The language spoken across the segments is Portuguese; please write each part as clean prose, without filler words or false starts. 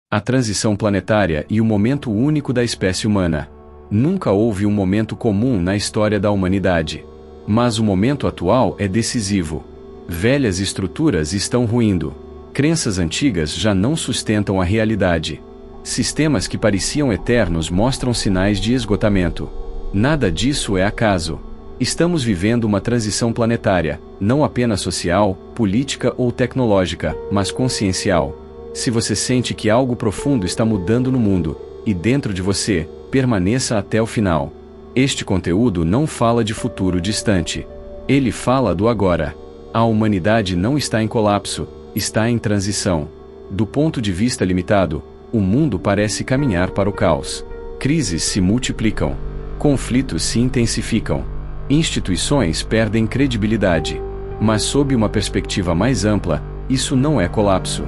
A transição planetária e o momento único da espécie humana. Nunca houve um momento comum na história da humanidade. Mas o momento atual é decisivo. Velhas estruturas estão ruindo. Crenças antigas já não sustentam a realidade. Sistemas que pareciam eternos mostram sinais de esgotamento. Nada disso é acaso. Estamos vivendo uma transição planetária, não apenas social, política ou tecnológica, mas consciencial. Se você sente que algo profundo está mudando no mundo, e dentro de você, permaneça até o final. Este conteúdo não fala de futuro distante. Ele fala do agora. A humanidade não está em colapso, está em transição. Do ponto de vista limitado, o mundo parece caminhar para o caos. Crises se multiplicam. Conflitos se intensificam. Instituições perdem credibilidade. Mas sob uma perspectiva mais ampla, isso não é colapso.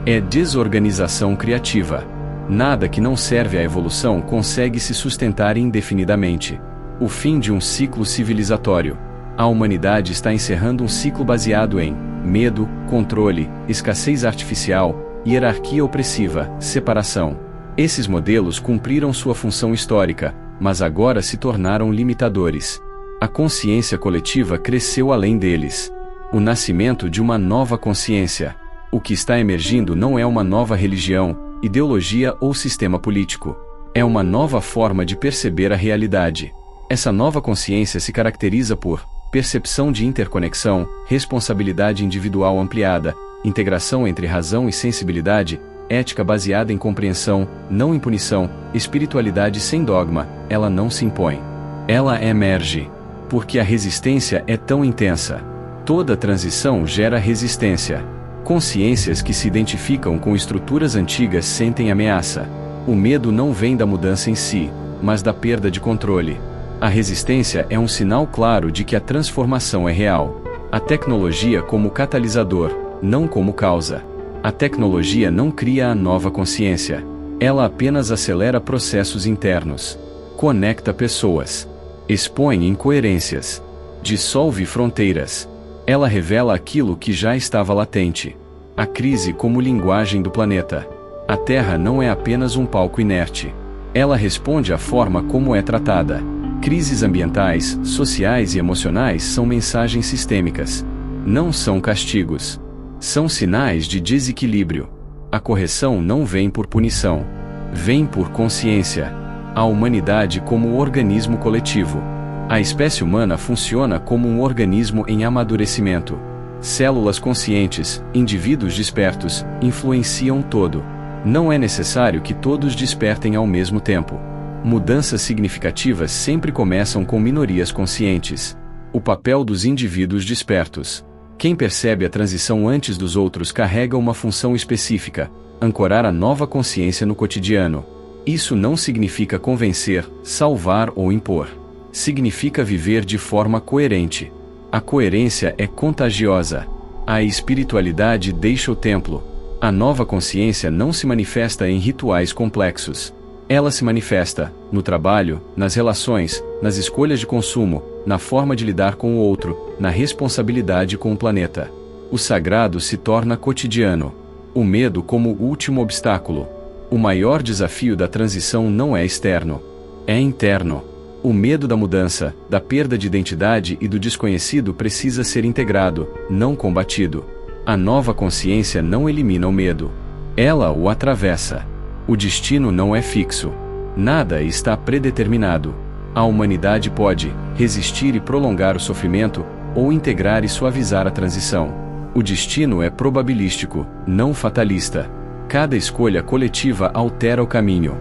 É desorganização criativa. Nada que não serve à evolução consegue se sustentar indefinidamente. O fim de um ciclo civilizatório. A humanidade está encerrando um ciclo baseado em medo, controle, escassez artificial, hierarquia opressiva, separação. Esses modelos cumpriram sua função histórica, mas agora se tornaram limitadores. A consciência coletiva cresceu além deles. O nascimento de uma nova consciência. O que está emergindo não é uma nova religião, ideologia ou sistema político. É uma nova forma de perceber a realidade. Essa nova consciência se caracteriza por percepção de interconexão, responsabilidade individual ampliada, integração entre razão e sensibilidade, ética baseada em compreensão, não em punição, espiritualidade sem dogma. Ela não se impõe. Ela emerge. Porque a resistência é tão intensa. Toda transição gera resistência. Consciências que se identificam com estruturas antigas sentem ameaça. O medo não vem da mudança em si, mas da perda de controle. A resistência é um sinal claro de que a transformação é real. A tecnologia como catalisador, não como causa. A tecnologia não cria a nova consciência. Ela apenas acelera processos internos. Conecta pessoas. Expõe incoerências. Dissolve fronteiras. Ela revela aquilo que já estava latente. A crise como linguagem do planeta. A Terra não é apenas um palco inerte. Ela responde à forma como é tratada. Crises ambientais, sociais e emocionais são mensagens sistêmicas. Não são castigos. São sinais de desequilíbrio. A correção não vem por punição. Vem por consciência. A humanidade como organismo coletivo. A espécie humana funciona como um organismo em amadurecimento. Células conscientes, indivíduos despertos, influenciam todo. Não é necessário que todos despertem ao mesmo tempo. Mudanças significativas sempre começam com minorias conscientes. O papel dos indivíduos despertos. Quem percebe a transição antes dos outros carrega uma função específica: ancorar a nova consciência no cotidiano. Isso não significa convencer, salvar ou impor. Significa viver de forma coerente. A coerência é contagiosa. A espiritualidade deixa o templo. A nova consciência não se manifesta em rituais complexos. Ela se manifesta no trabalho, nas relações, nas escolhas de consumo, na forma de lidar com o outro, na responsabilidade com o planeta. O sagrado se torna cotidiano. O medo como último obstáculo. O maior desafio da transição não é externo. É interno. O medo da mudança, da perda de identidade e do desconhecido precisa ser integrado, não combatido. A nova consciência não elimina o medo. Ela o atravessa. O destino não é fixo. Nada está predeterminado. A humanidade pode resistir e prolongar o sofrimento, ou integrar e suavizar a transição. O destino é probabilístico, não fatalista. Cada escolha coletiva altera o caminho.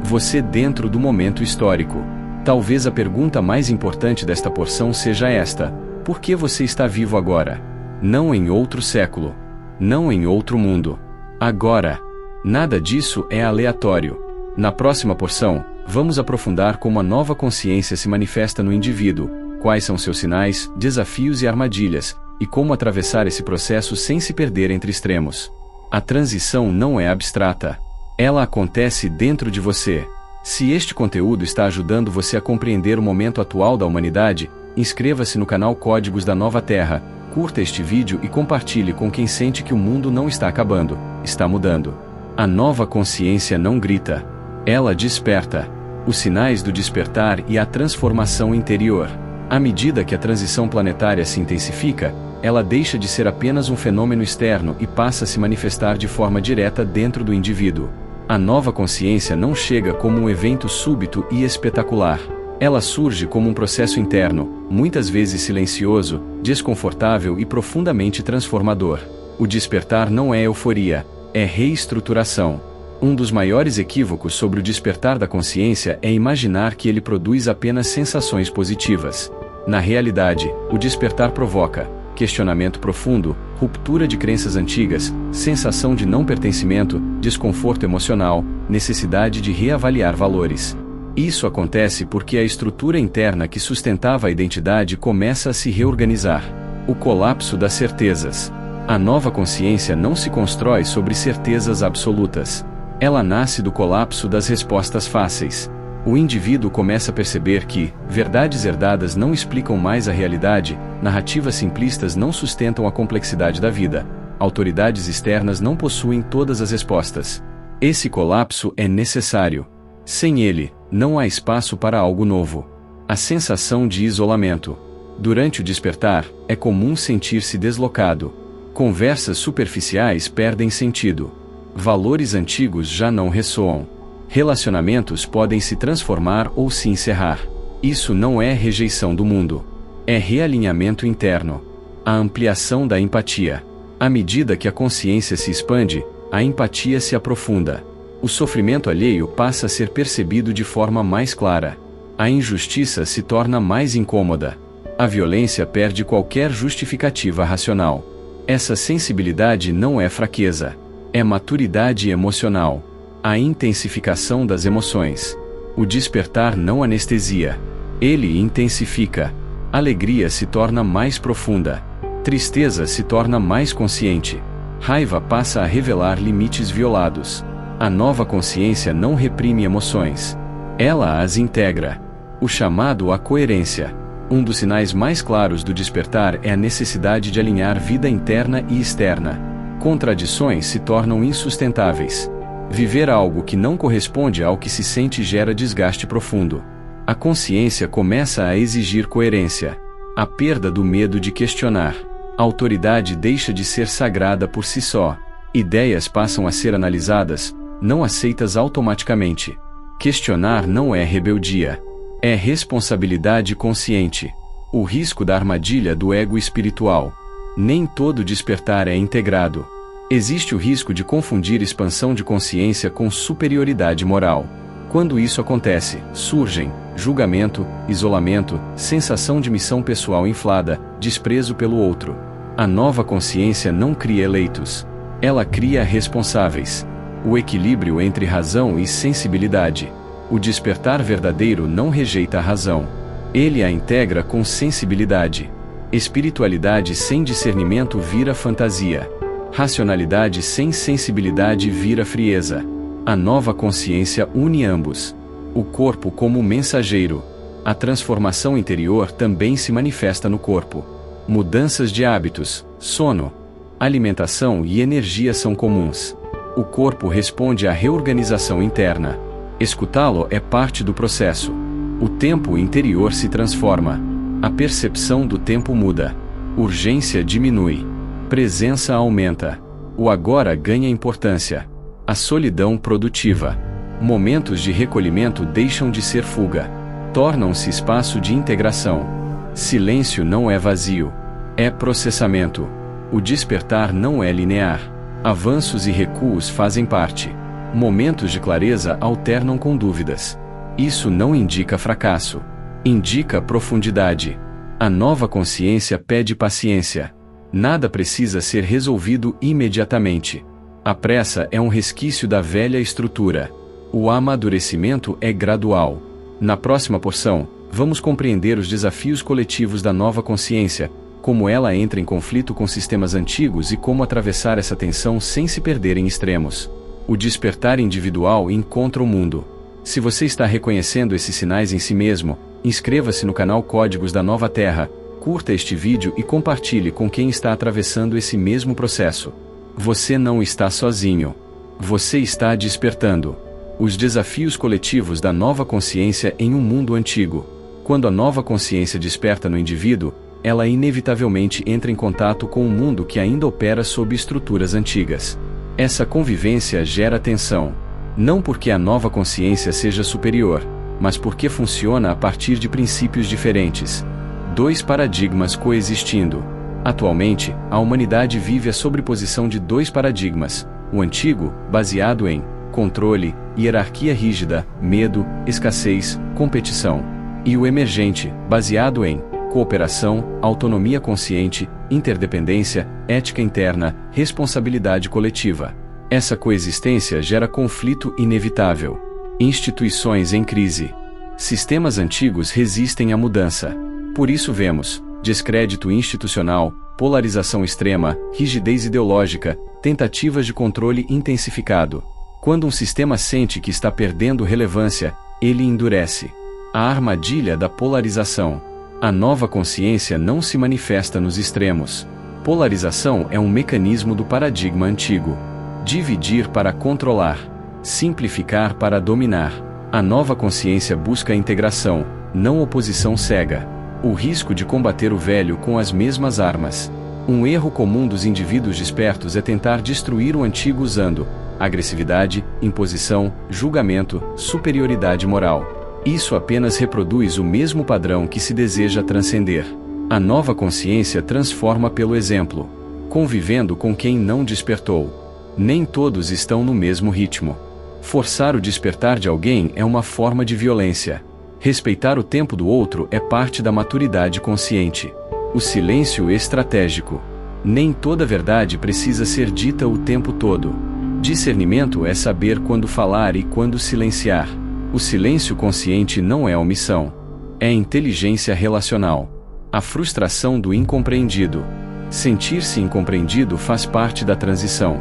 Você dentro do momento histórico. Talvez a pergunta mais importante desta porção seja esta: por que você está vivo agora? Não em outro século. Não em outro mundo. Agora. Nada disso é aleatório. Na próxima porção, vamos aprofundar como a nova consciência se manifesta no indivíduo, quais são seus sinais, desafios e armadilhas, e como atravessar esse processo sem se perder entre extremos. A transição não é abstrata. Ela acontece dentro de você. Se este conteúdo está ajudando você a compreender o momento atual da humanidade, inscreva-se no canal Códigos da Nova Terra, curta este vídeo e compartilhe com quem sente que o mundo não está acabando, está mudando. A nova consciência não grita. Ela desperta. Os sinais do despertar e a transformação interior. À medida que a transição planetária se intensifica, ela deixa de ser apenas um fenômeno externo e passa a se manifestar de forma direta dentro do indivíduo. A nova consciência não chega como um evento súbito e espetacular. Ela surge como um processo interno, muitas vezes silencioso, desconfortável e profundamente transformador. O despertar não é euforia, é reestruturação. Um dos maiores equívocos sobre o despertar da consciência é imaginar que ele produz apenas sensações positivas. Na realidade, o despertar provoca questionamento profundo, ruptura de crenças antigas, sensação de não pertencimento, desconforto emocional, necessidade de reavaliar valores. Isso acontece porque a estrutura interna que sustentava a identidade começa a se reorganizar. O colapso das certezas. A nova consciência não se constrói sobre certezas absolutas. Ela nasce do colapso das respostas fáceis. O indivíduo começa a perceber que verdades herdadas não explicam mais a realidade, narrativas simplistas não sustentam a complexidade da vida, autoridades externas não possuem todas as respostas. Esse colapso é necessário. Sem ele, não há espaço para algo novo. A sensação de isolamento. Durante o despertar, é comum sentir-se deslocado. Conversas superficiais perdem sentido. Valores antigos já não ressoam. Relacionamentos podem se transformar ou se encerrar. Isso não é rejeição do mundo. É realinhamento interno. A ampliação da empatia. À medida que a consciência se expande, a empatia se aprofunda. O sofrimento alheio passa a ser percebido de forma mais clara. A injustiça se torna mais incômoda. A violência perde qualquer justificativa racional. Essa sensibilidade não é fraqueza. É maturidade emocional. A intensificação das emoções. O despertar não anestesia. Ele intensifica. Alegria se torna mais profunda. Tristeza se torna mais consciente. Raiva passa a revelar limites violados. A nova consciência não reprime emoções. Ela as integra. O chamado à coerência. Um dos sinais mais claros do despertar é a necessidade de alinhar vida interna e externa. Contradições se tornam insustentáveis. Viver algo que não corresponde ao que se sente gera desgaste profundo. A consciência começa a exigir coerência. A perda do medo de questionar. A autoridade deixa de ser sagrada por si só. Ideias passam a ser analisadas, não aceitas automaticamente. Questionar não é rebeldia. É responsabilidade consciente. O risco da armadilha do ego espiritual. Nem todo despertar é integrado. Existe o risco de confundir expansão de consciência com superioridade moral. Quando isso acontece, surgem julgamento, isolamento, sensação de missão pessoal inflada, desprezo pelo outro. A nova consciência não cria eleitos. Ela cria responsáveis. O equilíbrio entre razão e sensibilidade. O despertar verdadeiro não rejeita a razão. Ele a integra com sensibilidade. Espiritualidade sem discernimento vira fantasia. Racionalidade sem sensibilidade vira frieza. A nova consciência une ambos. O corpo como mensageiro. A transformação interior também se manifesta no corpo. Mudanças de hábitos, sono, alimentação e energia são comuns. O corpo responde à reorganização interna. Escutá-lo é parte do processo. O tempo interior se transforma. A percepção do tempo muda. Urgência diminui. Presença aumenta. O agora ganha importância. A solidão produtiva. Momentos de recolhimento deixam de ser fuga. Tornam-se espaço de integração. Silêncio não é vazio. É processamento. O despertar não é linear. Avanços e recuos fazem parte. Momentos de clareza alternam com dúvidas. Isso não indica fracasso. Indica profundidade. A nova consciência pede paciência. Nada precisa ser resolvido imediatamente. A pressa é um resquício da velha estrutura. O amadurecimento é gradual. Na próxima porção, vamos compreender os desafios coletivos da nova consciência, como ela entra em conflito com sistemas antigos e como atravessar essa tensão sem se perder em extremos. O despertar individual encontra o mundo. Se você está reconhecendo esses sinais em si mesmo, inscreva-se no canal Códigos da Nova Terra, curta este vídeo e compartilhe com quem está atravessando esse mesmo processo. Você não está sozinho. Você está despertando os desafios coletivos da nova consciência em um mundo antigo. Quando a nova consciência desperta no indivíduo, ela inevitavelmente entra em contato com um mundo que ainda opera sob estruturas antigas. Essa convivência gera tensão, não porque a nova consciência seja superior, mas porque funciona a partir de princípios diferentes. Dois paradigmas coexistindo. Atualmente, a humanidade vive a sobreposição de dois paradigmas: o antigo, baseado em controle, hierarquia rígida, medo, escassez, competição, e o emergente, baseado em cooperação, autonomia consciente, interdependência, ética interna, responsabilidade coletiva. Essa coexistência gera conflito inevitável. Instituições em crise. Sistemas antigos resistem à mudança. Por isso vemos descrédito institucional, polarização extrema, rigidez ideológica, tentativas de controle intensificado. Quando um sistema sente que está perdendo relevância, ele endurece. A armadilha da polarização. A nova consciência não se manifesta nos extremos. Polarização é um mecanismo do paradigma antigo. Dividir para controlar. Simplificar para dominar. A nova consciência busca a integração, não oposição cega. O risco de combater o velho com as mesmas armas. Um erro comum dos indivíduos despertos é tentar destruir o antigo usando agressividade, imposição, julgamento, superioridade moral. Isso apenas reproduz o mesmo padrão que se deseja transcender. A nova consciência transforma pelo exemplo, convivendo com quem não despertou. Nem todos estão no mesmo ritmo. Forçar o despertar de alguém é uma forma de violência. Respeitar o tempo do outro é parte da maturidade consciente. O silêncio estratégico. Nem toda verdade precisa ser dita o tempo todo. Discernimento é saber quando falar e quando silenciar. O silêncio consciente não é omissão. É inteligência relacional. A frustração do incompreendido. Sentir-se incompreendido faz parte da transição.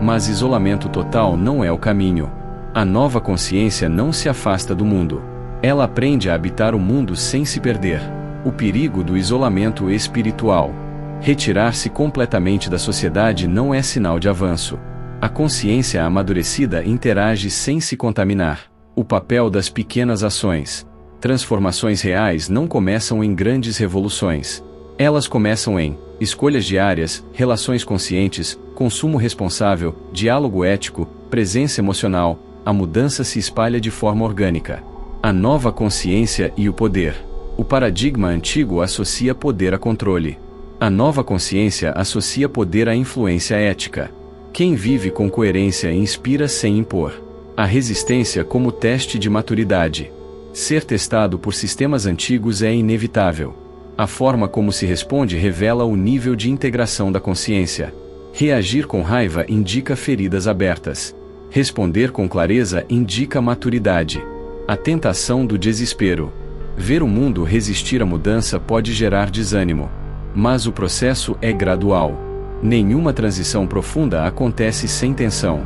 Mas isolamento total não é o caminho. A nova consciência não se afasta do mundo. Ela aprende a habitar o mundo sem se perder. O perigo do isolamento espiritual. Retirar-se completamente da sociedade não é sinal de avanço. A consciência amadurecida interage sem se contaminar. O papel das pequenas ações. Transformações reais não começam em grandes revoluções. Elas começam em escolhas diárias, relações conscientes, consumo responsável, diálogo ético, presença emocional. A mudança se espalha de forma orgânica. A nova consciência e o poder. O paradigma antigo associa poder a controle. A nova consciência associa poder à influência ética. Quem vive com coerência inspira sem impor. A resistência como teste de maturidade. Ser testado por sistemas antigos é inevitável. A forma como se responde revela o nível de integração da consciência. Reagir com raiva indica feridas abertas. Responder com clareza indica maturidade. A tentação do desespero. Ver o mundo resistir à mudança pode gerar desânimo. Mas o processo é gradual. Nenhuma transição profunda acontece sem tensão.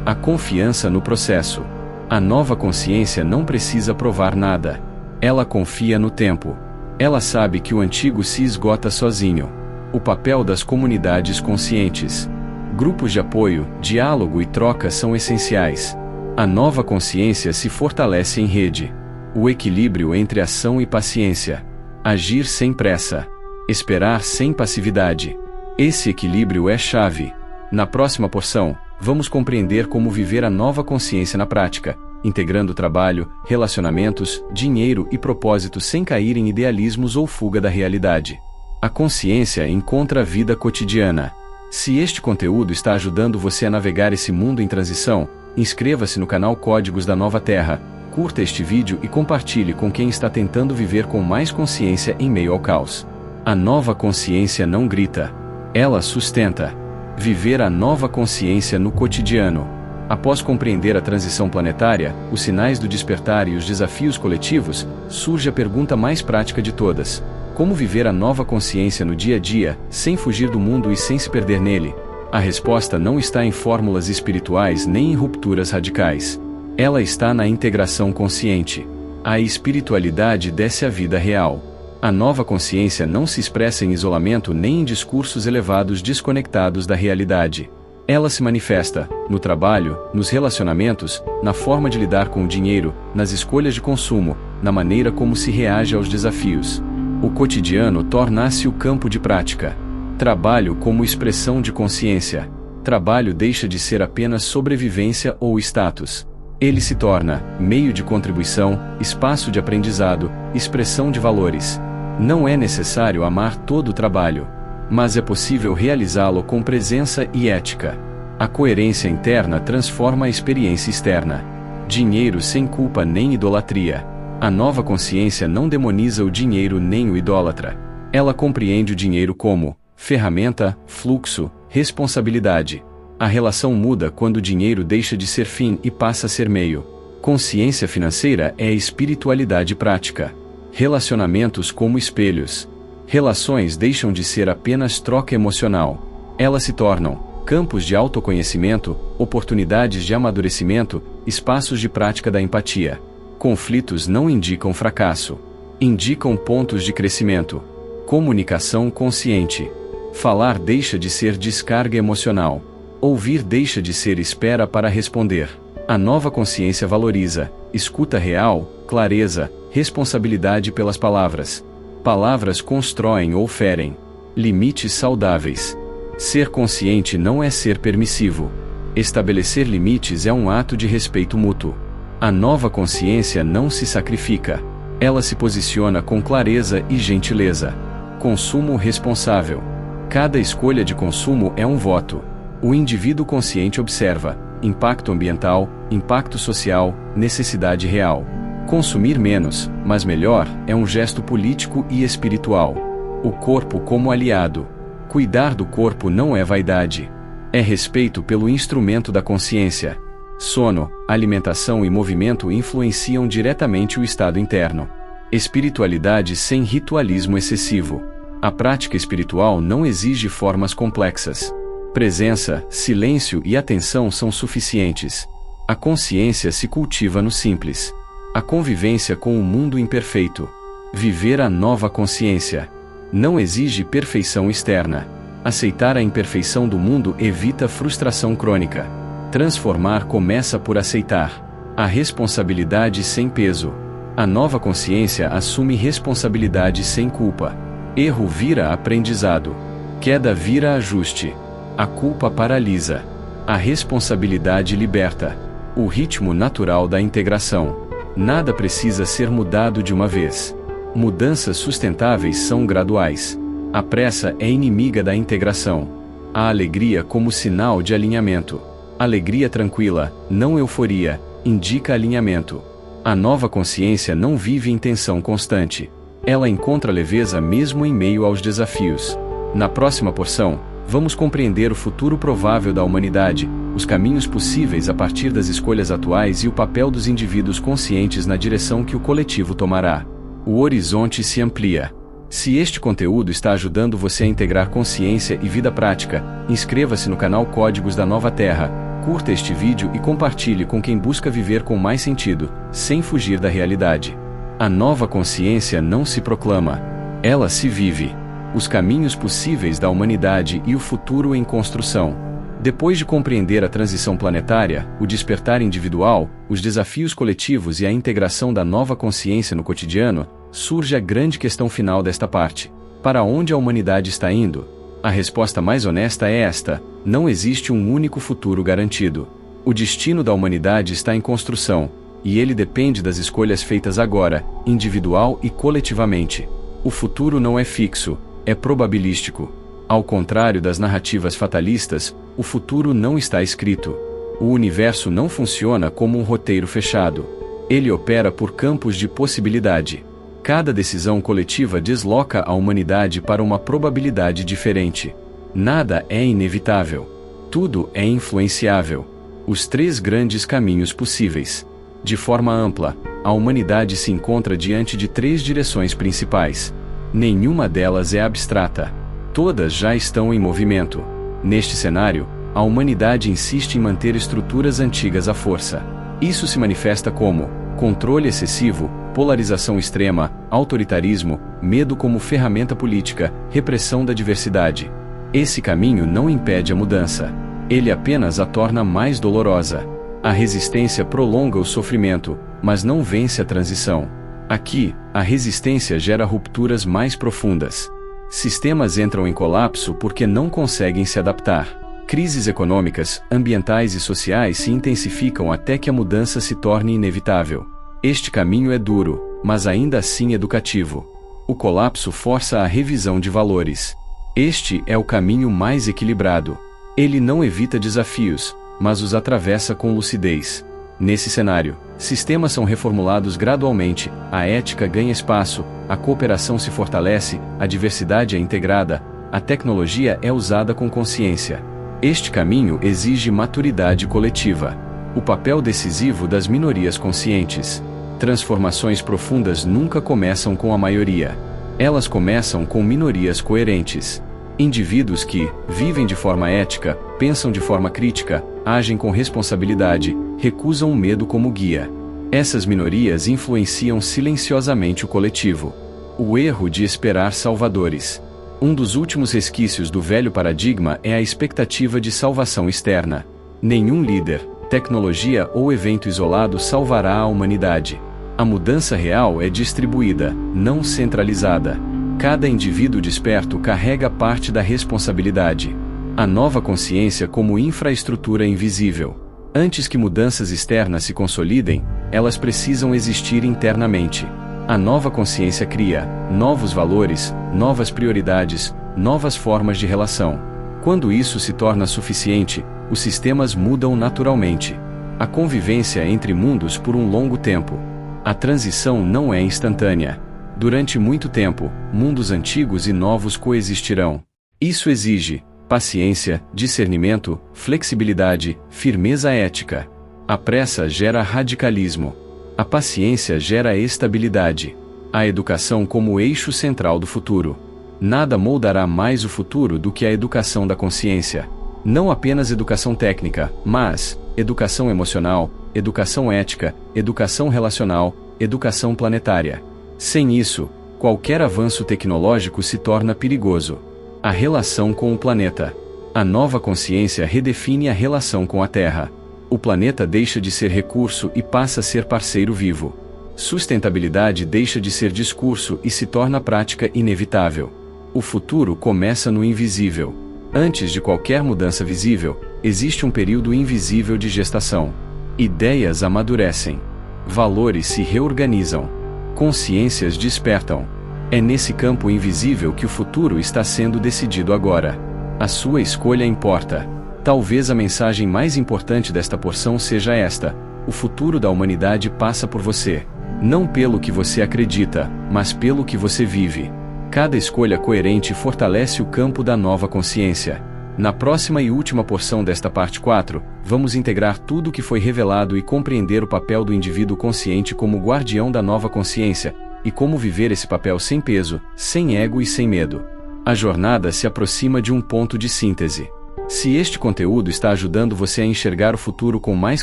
A confiança no processo. A nova consciência não precisa provar nada. Ela confia no tempo. Ela sabe que o antigo se esgota sozinho. O papel das comunidades conscientes. Grupos de apoio, diálogo e troca são essenciais. A nova consciência se fortalece em rede. O equilíbrio entre ação e paciência. Agir sem pressa. Esperar sem passividade. Esse equilíbrio é chave. Na próxima porção, vamos compreender como viver a nova consciência na prática, integrando trabalho, relacionamentos, dinheiro e propósito sem cair em idealismos ou fuga da realidade. A consciência encontra a vida cotidiana. Se este conteúdo está ajudando você a navegar esse mundo em transição, inscreva-se no canal Códigos da Nova Terra, curta este vídeo e compartilhe com quem está tentando viver com mais consciência em meio ao caos. A nova consciência não grita. Ela sustenta. Viver a nova consciência no cotidiano. Após compreender a transição planetária, os sinais do despertar e os desafios coletivos, surge a pergunta mais prática de todas. Como viver a nova consciência no dia a dia, sem fugir do mundo e sem se perder nele? A resposta não está em fórmulas espirituais nem em rupturas radicais. Ela está na integração consciente. A espiritualidade desce à vida real. A nova consciência não se expressa em isolamento nem em discursos elevados desconectados da realidade. Ela se manifesta no trabalho, nos relacionamentos, na forma de lidar com o dinheiro, nas escolhas de consumo, na maneira como se reage aos desafios. O cotidiano torna-se o campo de prática. Trabalho como expressão de consciência. Trabalho deixa de ser apenas sobrevivência ou status. Ele se torna meio de contribuição, espaço de aprendizado, expressão de valores. Não é necessário amar todo o trabalho, mas é possível realizá-lo com presença e ética. A coerência interna transforma a experiência externa. Dinheiro sem culpa nem idolatria. A nova consciência não demoniza o dinheiro nem o idólatra. Ela compreende o dinheiro como ferramenta, fluxo, responsabilidade. A relação muda quando o dinheiro deixa de ser fim e passa a ser meio. Consciência financeira é espiritualidade prática. Relacionamentos como espelhos. Relações deixam de ser apenas troca emocional. Elas se tornam campos de autoconhecimento, oportunidades de amadurecimento, espaços de prática da empatia. Conflitos não indicam fracasso. Indicam pontos de crescimento. Comunicação consciente. Falar deixa de ser descarga emocional. Ouvir deixa de ser espera para responder. A nova consciência valoriza escuta real, clareza, responsabilidade pelas palavras. Palavras constroem ou ferem. Limites saudáveis. Ser consciente não é ser permissivo. Estabelecer limites é um ato de respeito mútuo. A nova consciência não se sacrifica. Ela se posiciona com clareza e gentileza. Consumo responsável. Cada escolha de consumo é um voto. O indivíduo consciente observa impacto ambiental, impacto social, necessidade real. Consumir menos, mas melhor, é um gesto político e espiritual. O corpo como aliado. Cuidar do corpo não é vaidade. É respeito pelo instrumento da consciência. Sono, alimentação e movimento influenciam diretamente o estado interno. Espiritualidade sem ritualismo excessivo. A prática espiritual não exige formas complexas. Presença, silêncio e atenção são suficientes. A consciência se cultiva no simples. A convivência com o mundo imperfeito. Viver a nova consciência. Não exige perfeição externa. Aceitar a imperfeição do mundo evita frustração crônica. Transformar começa por aceitar. A responsabilidade sem peso. A nova consciência assume responsabilidade sem culpa. Erro vira aprendizado. Queda vira ajuste. A culpa paralisa. A responsabilidade liberta. O ritmo natural da integração. Nada precisa ser mudado de uma vez. Mudanças sustentáveis são graduais. A pressa é inimiga da integração. A alegria como sinal de alinhamento. Alegria tranquila, não euforia, indica alinhamento. A nova consciência não vive em tensão constante. Ela encontra leveza mesmo em meio aos desafios. Na próxima porção, vamos compreender o futuro provável da humanidade, os caminhos possíveis a partir das escolhas atuais e o papel dos indivíduos conscientes na direção que o coletivo tomará. O horizonte se amplia. Se este conteúdo está ajudando você a integrar consciência e vida prática, inscreva-se no canal Códigos da Nova Terra, curta este vídeo e compartilhe com quem busca viver com mais sentido, sem fugir da realidade. A nova consciência não se proclama, ela se vive. Os caminhos possíveis da humanidade e o futuro em construção. Depois de compreender a transição planetária, o despertar individual, os desafios coletivos e a integração da nova consciência no cotidiano, surge a grande questão final desta parte. Para onde a humanidade está indo? A resposta mais honesta é esta: não existe um único futuro garantido. O destino da humanidade está em construção, e ele depende das escolhas feitas agora, individual e coletivamente. O futuro não é fixo, é probabilístico. Ao contrário das narrativas fatalistas, o futuro não está escrito. O universo não funciona como um roteiro fechado. Ele opera por campos de possibilidade. Cada decisão coletiva desloca a humanidade para uma probabilidade diferente. Nada é inevitável. Tudo é influenciável. Os três grandes caminhos possíveis. De forma ampla, a humanidade se encontra diante de três direções principais. Nenhuma delas é abstrata. Todas já estão em movimento. Neste cenário, a humanidade insiste em manter estruturas antigas à força. Isso se manifesta como controle excessivo, polarização extrema, autoritarismo, medo como ferramenta política, repressão da diversidade. Esse caminho não impede a mudança. Ele apenas a torna mais dolorosa. A resistência prolonga o sofrimento, mas não vence a transição. Aqui, a resistência gera rupturas mais profundas. Sistemas entram em colapso porque não conseguem se adaptar. Crises econômicas, ambientais e sociais se intensificam até que a mudança se torne inevitável. Este caminho é duro, mas ainda assim educativo. O colapso força a revisão de valores. Este é o caminho mais equilibrado. Ele não evita desafios, mas os atravessa com lucidez. Nesse cenário, sistemas são reformulados gradualmente, a ética ganha espaço, a cooperação se fortalece, a diversidade é integrada, a tecnologia é usada com consciência. Este caminho exige maturidade coletiva. O papel decisivo das minorias conscientes. Transformações profundas nunca começam com a maioria. Elas começam com minorias coerentes. Indivíduos que vivem de forma ética, pensam de forma crítica, agem com responsabilidade, recusam o medo como guia. Essas minorias influenciam silenciosamente o coletivo. O erro de esperar salvadores. Um dos últimos resquícios do velho paradigma é a expectativa de salvação externa. Nenhum líder, tecnologia ou evento isolado salvará a humanidade. A mudança real é distribuída, não centralizada. Cada indivíduo desperto carrega parte da responsabilidade. A nova consciência como infraestrutura invisível. Antes que mudanças externas se consolidem, elas precisam existir internamente. A nova consciência cria novos valores, novas prioridades, novas formas de relação. Quando isso se torna suficiente, os sistemas mudam naturalmente. A convivência entre mundos por um longo tempo. A transição não é instantânea. Durante muito tempo, mundos antigos e novos coexistirão. Isso exige paciência, discernimento, flexibilidade, firmeza ética. A pressa gera radicalismo. A paciência gera estabilidade. A educação como eixo central do futuro. Nada moldará mais o futuro do que a educação da consciência. Não apenas educação técnica, mas educação emocional, educação ética, educação relacional, educação planetária. Sem isso, qualquer avanço tecnológico se torna perigoso. A relação com o planeta. A nova consciência redefine a relação com a Terra. O planeta deixa de ser recurso e passa a ser parceiro vivo. Sustentabilidade deixa de ser discurso e se torna prática inevitável. O futuro começa no invisível. Antes de qualquer mudança visível, existe um período invisível de gestação. Ideias amadurecem. Valores se reorganizam. Consciências despertam. É nesse campo invisível que o futuro está sendo decidido agora. A sua escolha importa. Talvez a mensagem mais importante desta porção seja esta: o futuro da humanidade passa por você. Não pelo que você acredita, mas pelo que você vive. Cada escolha coerente fortalece o campo da nova consciência. Na próxima e última porção desta parte 4, vamos integrar tudo o que foi revelado e compreender o papel do indivíduo consciente como guardião da nova consciência, e como viver esse papel sem peso, sem ego e sem medo. A jornada se aproxima de um ponto de síntese. Se este conteúdo está ajudando você a enxergar o futuro com mais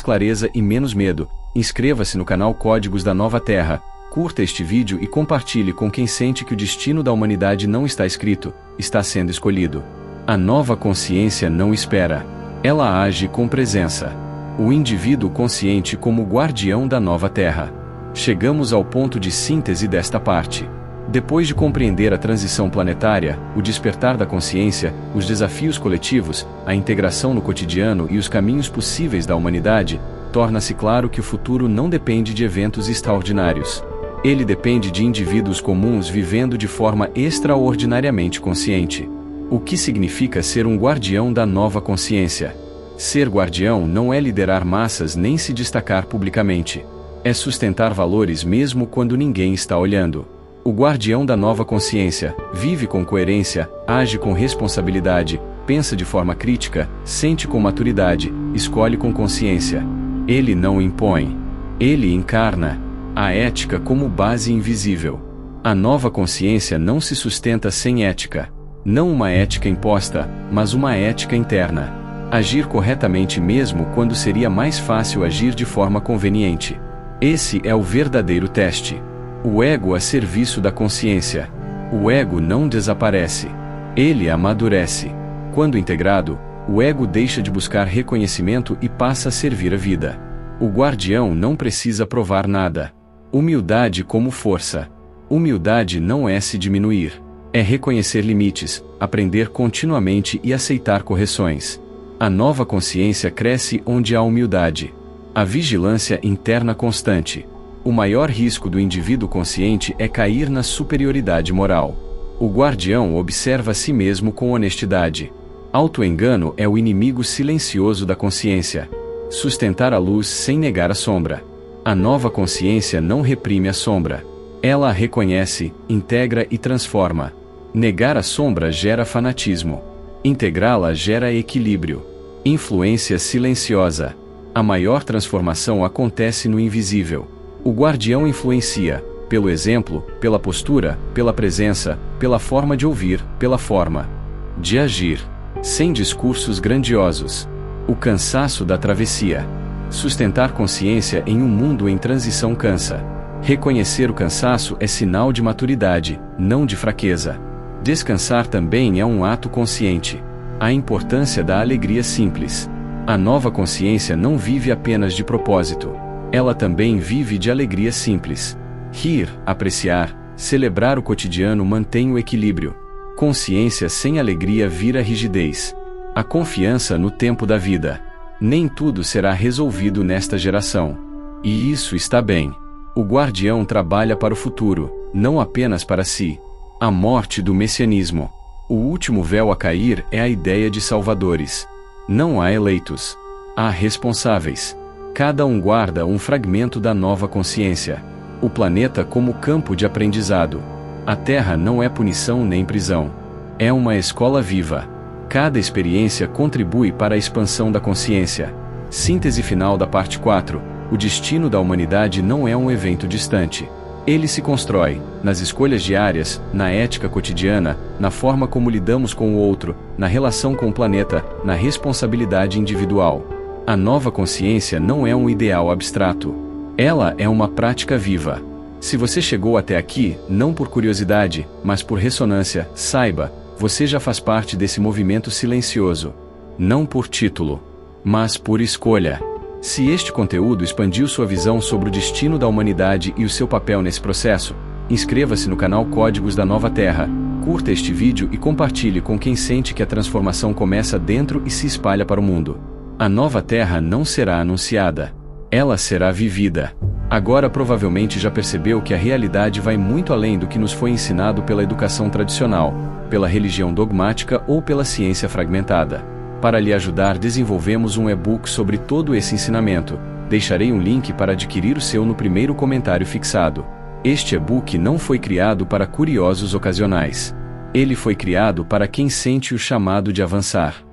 clareza e menos medo, inscreva-se no canal Códigos da Nova Terra, curta este vídeo e compartilhe com quem sente que o destino da humanidade não está escrito, está sendo escolhido. A nova consciência não espera. Ela age com presença. O indivíduo consciente como guardião da nova Terra. Chegamos ao ponto de síntese desta parte. Depois de compreender a transição planetária, o despertar da consciência, os desafios coletivos, a integração no cotidiano e os caminhos possíveis da humanidade, torna-se claro que o futuro não depende de eventos extraordinários. Ele depende de indivíduos comuns vivendo de forma extraordinariamente consciente. O que significa ser um guardião da nova consciência? Ser guardião não é liderar massas nem se destacar publicamente. É sustentar valores mesmo quando ninguém está olhando. O guardião da nova consciência vive com coerência, age com responsabilidade, pensa de forma crítica, sente com maturidade, escolhe com consciência. Ele não impõe. Ele encarna a ética como base invisível. A nova consciência não se sustenta sem ética. Não uma ética imposta, mas uma ética interna. Agir corretamente mesmo quando seria mais fácil agir de forma conveniente. Esse é o verdadeiro teste. O ego a serviço da consciência. O ego não desaparece. Ele amadurece. Quando integrado, O ego deixa de buscar reconhecimento e passa a servir a vida. O guardião não precisa provar nada. Humildade como força. Humildade não é se diminuir. É reconhecer limites, aprender continuamente e aceitar correções. A nova consciência cresce onde há humildade. A vigilância interna constante. O maior risco do indivíduo consciente é cair na superioridade moral. O guardião observa a si mesmo com honestidade. Autoengano é o inimigo silencioso da consciência. Sustentar a luz sem negar a sombra. A nova consciência não reprime a sombra. Ela a reconhece, integra e transforma. Negar a sombra gera fanatismo. Integrá-la gera equilíbrio. Influência silenciosa. A maior transformação acontece no invisível. O guardião influencia, pelo exemplo, pela postura, pela presença, pela forma de ouvir, pela forma de agir. Sem discursos grandiosos. O cansaço da travessia. Sustentar consciência em um mundo em transição cansa. Reconhecer o cansaço é sinal de maturidade, não de fraqueza. Descansar também é um ato consciente. A importância da alegria simples. A nova consciência não vive apenas de propósito. Ela também vive de alegria simples. Rir, apreciar, celebrar o cotidiano mantém o equilíbrio. Consciência sem alegria vira rigidez. A confiança no tempo da vida. Nem tudo será resolvido nesta geração. E isso está bem. O guardião trabalha para o futuro, não apenas para si. A morte do messianismo. O último véu a cair é a ideia de salvadores. Não há eleitos. Há responsáveis. Cada um guarda um fragmento da nova consciência. O planeta como campo de aprendizado. A Terra não é punição nem prisão. É uma escola viva. Cada experiência contribui para a expansão da consciência. Síntese final da parte 4. O destino da humanidade não é um evento distante. Ele se constrói, nas escolhas diárias, na ética cotidiana, na forma como lidamos com o outro, na relação com o planeta, na responsabilidade individual. A nova consciência não é um ideal abstrato. Ela é uma prática viva. Se você chegou até aqui, não por curiosidade, mas por ressonância, saiba, você já faz parte desse movimento silencioso. Não por título, mas por escolha. Se este conteúdo expandiu sua visão sobre o destino da humanidade e o seu papel nesse processo, inscreva-se no canal Códigos da Nova Terra, curta este vídeo e compartilhe com quem sente que a transformação começa dentro e se espalha para o mundo. A Nova Terra não será anunciada. Ela será vivida. Agora provavelmente já percebeu que a realidade vai muito além do que nos foi ensinado pela educação tradicional, pela religião dogmática ou pela ciência fragmentada. Para lhe ajudar, desenvolvemos um e-book sobre todo esse ensinamento. Deixarei um link para adquirir o seu no primeiro comentário fixado. Este e-book não foi criado para curiosos ocasionais. Ele foi criado para quem sente o chamado de avançar.